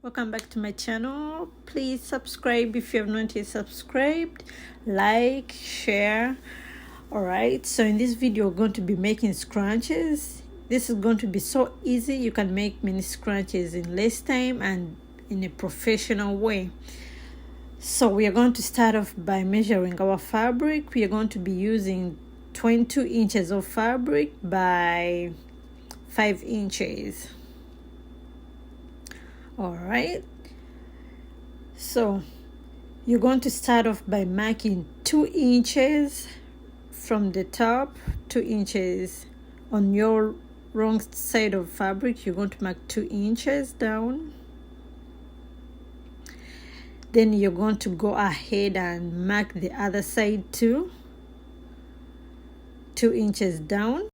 Welcome back to my channel. Please subscribe if you have not yet subscribed, like, share. All right, so in this video we're going to be making scrunchies. This is going to be so easy. You can make mini scrunchies in less time and in a professional way. So we are going to start off by measuring our fabric. We are going to be using 22 inches of fabric by 5 inches. All right, so you're going to start off by marking 2 inches from the top, 2 inches on your wrong side of fabric. You're going to mark 2 inches down. Then you're going to go ahead and mark the other side too, 2 inches down.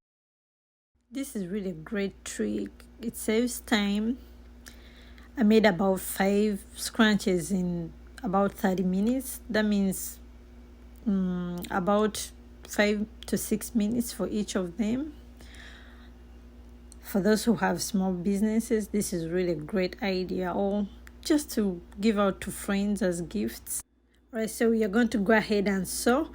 This is really a great trick. It saves time. I made about 5 scrunchies in about 30 minutes. That means about 5 to 6 minutes for each of them. For those who have small businesses, this is really a great idea, or just to give out to friends as gifts. All right, so we are going to go ahead and sew.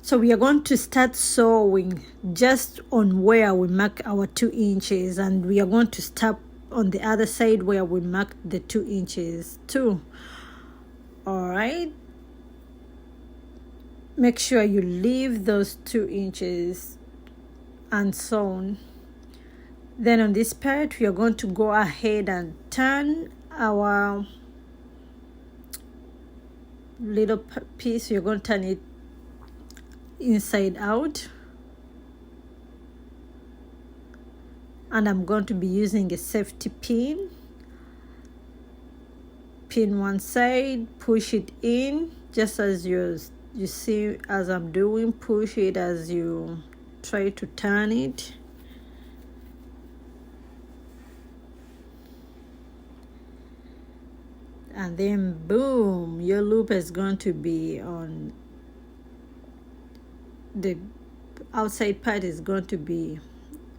So we are going to start sewing just on where we mark our 2 inches, and we are going to stop on the other side where we marked the 2 inches too. All right, make sure you leave those 2 inches unsewn. Then on this part we are going to go ahead and turn our little piece. You're going to turn it inside out, and I'm going to be using a safety pin. Pin one side, push it in just as you see as I'm doing. Push it as you try to turn it. And then boom, your loop is going to be on the outside part, is going to be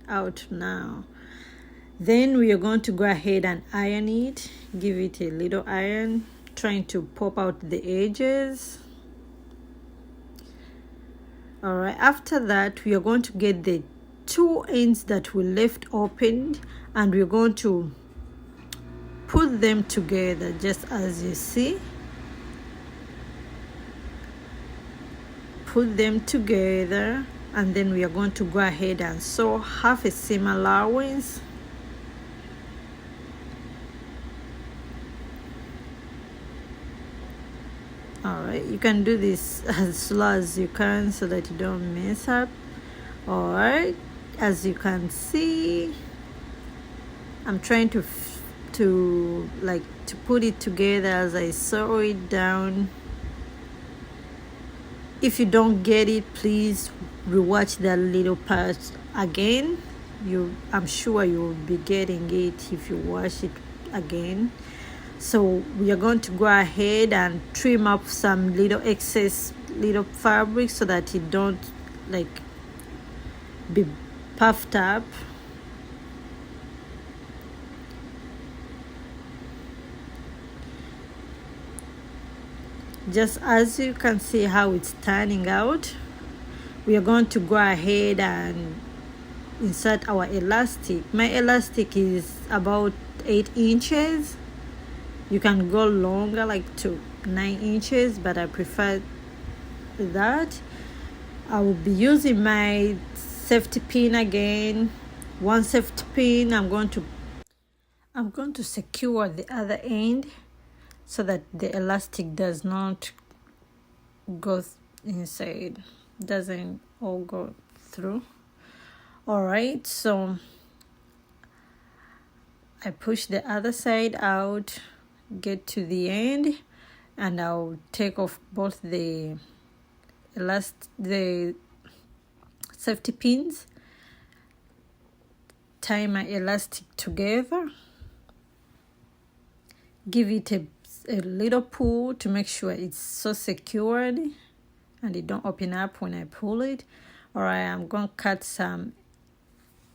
out now. Then we are going to go ahead and iron it. Give it a little iron, trying to pop out the edges. All right, after that we are going to get the 2 ends that we left open, and we're going to put them together just as you see. Put them together, and then we are going to go ahead and sew half a seam allowance. All right, you can do this as slow as you can so that you don't mess up. All right, as you can see, I'm trying to put it together as I sew it down. If you don't get it, please rewatch that little part again. I'm sure you'll be getting it if you watch it again. So we are going to go ahead and trim up some little excess little fabric so that it don't be puffed up. Just as you can see how it's turning out, we are going to go ahead and insert our elastic. My elastic is about 8 inches. You can go longer, like to 9 inches, but I prefer that. I will be using my safety pin again. One safety pin. I'm going to secure the other end so that the elastic does not go inside, doesn't all go through. All right, so I push the other side out, get to the end, and I'll take off both the safety pins, tie my elastic together, give it a little pull to make sure it's so secured and it don't open up when I pull it. All right, I'm going to cut some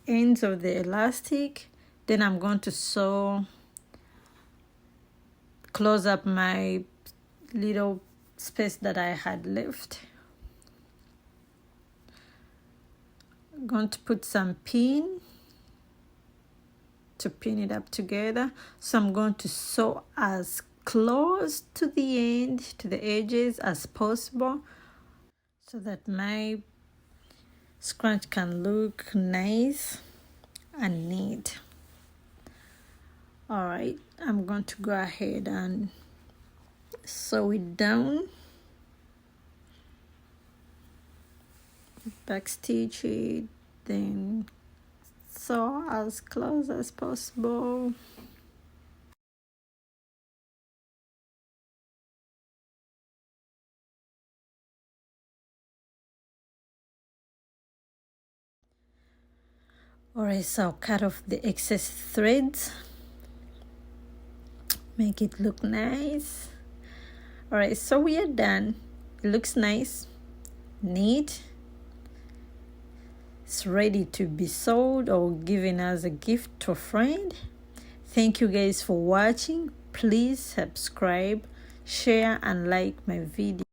ends of the elastic. Then I'm going to sew close up my little space that I had left. I'm going to put some pin to pin it up together. So I'm going to sew as close to the end, to the edges as possible, so that my scrunch can look nice and neat. All right, I'm going to go ahead and sew it down, back stitch it, then sew as close as possible. Alright, so I'll cut off the excess threads, make it look nice. Alright, so we are done. It looks nice, neat. It's ready to be sold or given as a gift to a friend. Thank you guys for watching. Please subscribe, share and like my video.